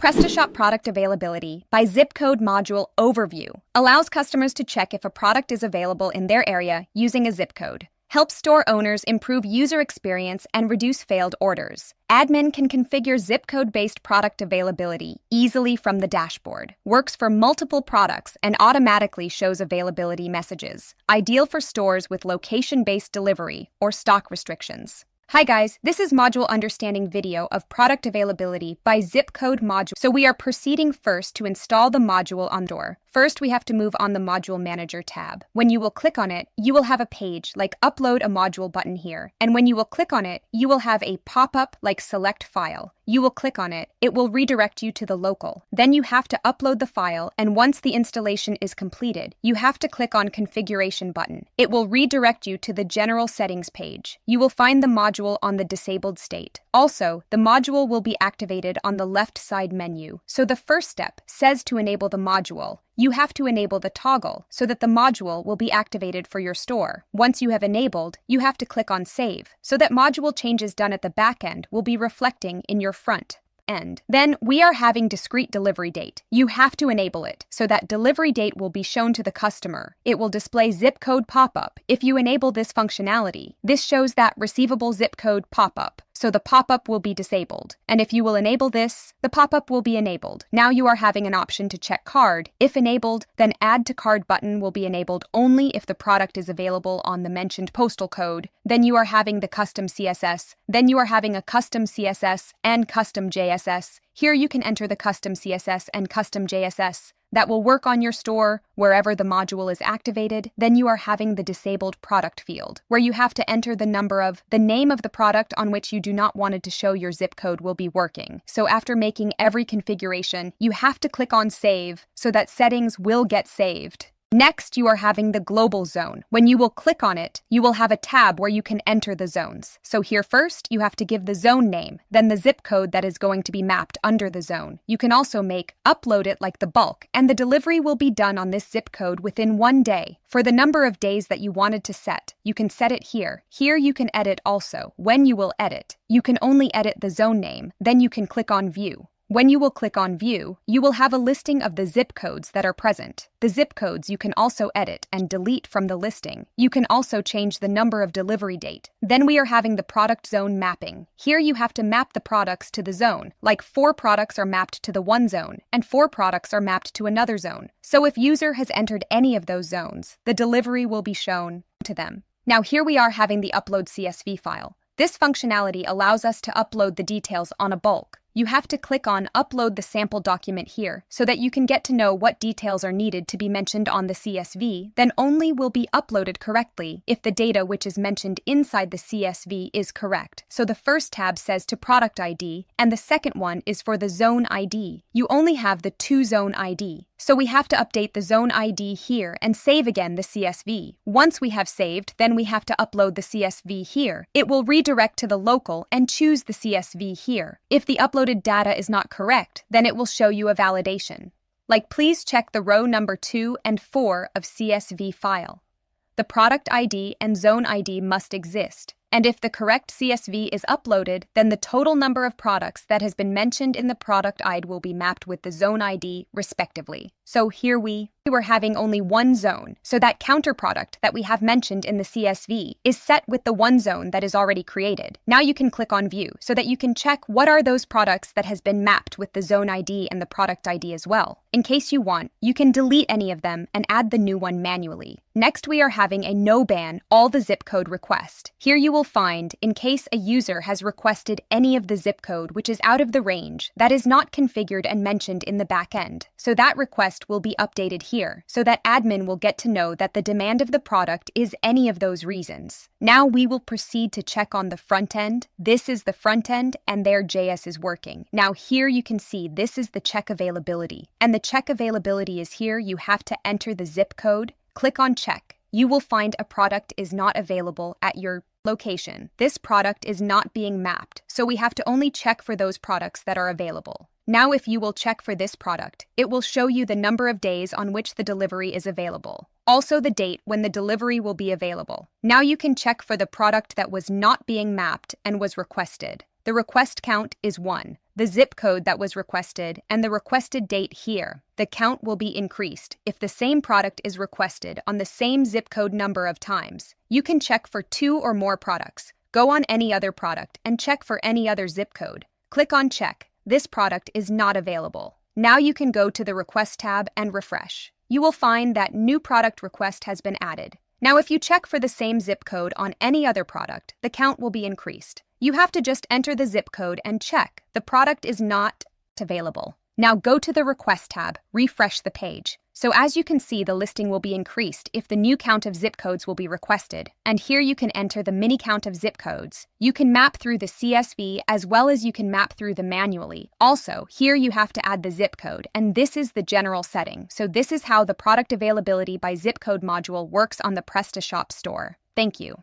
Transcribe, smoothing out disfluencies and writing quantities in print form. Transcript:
Prestashop Product Availability by ZipCode Module Overview allows customers to check if a product is available in their area using a zip code. Helps store owners improve user experience and reduce failed orders. Admin can configure zip code-based product availability easily from the dashboard. Works for multiple products and automatically shows availability messages. Ideal for stores with location-based delivery or stock restrictions. Hi guys, this is Module Understanding video of Product Availability by ZipCode Module. So we are proceeding first to install the module on door. First, we have to move on the Module Manager tab. When you will click on it, you will have a page like Upload a Module button here. And when you will click on it, you will have a pop-up like Select File. You will click on it, it will redirect you to the local. Then you have to upload the file, and once the installation is completed, you have to click on Configuration button. It will redirect you to the General Settings page. You will find the module on the disabled state. Also, the module will be activated on the left side menu. So the first step says to enable the module. You have to enable the toggle so that the module will be activated for your store. Once you have enabled, you have to click on Save so that module changes done at the backend will be reflecting in your front end. Then we are having discrete delivery date. You have to enable it so that delivery date will be shown to the customer. It will display zip code pop-up. If you enable this functionality, this shows that receivable zip code pop-up. So the pop-up will be disabled. And if you will enable this, the pop-up will be enabled. Now you are having an option to check card. If enabled, then Add to Card button will be enabled only if the product is available on the mentioned postal code. Then you are having the custom CSS. Then you are having a custom CSS and custom JSS. Here you can enter the custom CSS and custom JSS. That will work on your store wherever the module is activated. Then you are having the disabled product field, where you have to enter the name of the product on which you do not want it to show your zip code will be working. So after making every configuration, you have to click on Save so that settings will get saved. Next, you are having the global zone. When you will click on it, you will have a tab where you can enter the zones. So here first, you have to give the zone name, then the zip code that is going to be mapped under the zone. You can also upload it like the bulk, and the delivery will be done on this zip code within 1 day. For the number of days that you wanted to set, you can set it here. Here you can edit also. When you will edit, you can only edit the zone name, then you can click on View. When you will click on View, you will have a listing of the zip codes that are present. The zip codes you can also edit and delete from the listing. You can also change the number of delivery date. Then we are having the product zone mapping. Here you have to map the products to the zone, like 4 products are mapped to the one zone, and 4 products are mapped to another zone. So if user has entered any of those zones, the delivery will be shown to them. Now here we are having the upload CSV file. This functionality allows us to upload the details on a bulk. You have to click on Upload the sample document here so that you can get to know what details are needed to be mentioned on the CSV, then only will be uploaded correctly if the data which is mentioned inside the CSV is correct. So the first tab says to Product ID, and the second one is for the Zone ID. You only have the 2 Zone ID. So we have to update the Zone ID here and save again the CSV. Once we have saved, then we have to upload the CSV here. It will redirect to the local and choose the CSV here. If the uploaded data is not correct, then it will show you a validation. Like please check the row number 2 and 4 of CSV file. The product ID and zone ID must exist. And if the correct CSV is uploaded, then the total number of products that has been mentioned in the product ID will be mapped with the zone ID respectively. So here we were having only one zone, so that counter product that we have mentioned in the CSV is set with the one zone that is already created. Now you can click on View so that you can check what are those products that has been mapped with the zone ID and the product ID as well. In case you want, you can delete any of them and add the new one manually. Next, we are having a Knowband all the zip code request. Here you will find, in case a user has requested any of the zip code which is out of the range, that is not configured and mentioned in the backend. So that request will be updated here, so that admin will get to know that the demand of the product is any of those reasons. Now we will proceed to check on the front end. This is the front end, and their JS is working. Now here you can see this is the check availability. And the check availability is here. You have to enter the zip code. Click on Check. You will find a product is not available at your location. This product is not being mapped, so we have to only check for those products that are available. Now if you will check for this product, it will show you the number of days on which the delivery is available. Also the date when the delivery will be available. Now you can check for the product that was not being mapped and was requested. The request count is 1, the zip code that was requested, and the requested date here. The count will be increased if the same product is requested on the same zip code number of times. You can check for 2 or more products. Go on any other product and check for any other zip code. Click on Check. This product is not available. Now you can go to the Request tab and refresh. You will find that new product request has been added. Now, if you check for the same zip code on any other product, the count will be increased. You have to just enter the zip code and check. The product is not available. Now go to the Request tab, refresh the page. So as you can see, the listing will be increased if the new count of zip codes will be requested. And here you can enter the mini count of zip codes. You can map through the CSV as well as you can map through them manually. Also, here you have to add the zip code, and this is the general setting. So this is how the Product Availability by ZipCode module works on the Prestashop store. Thank you.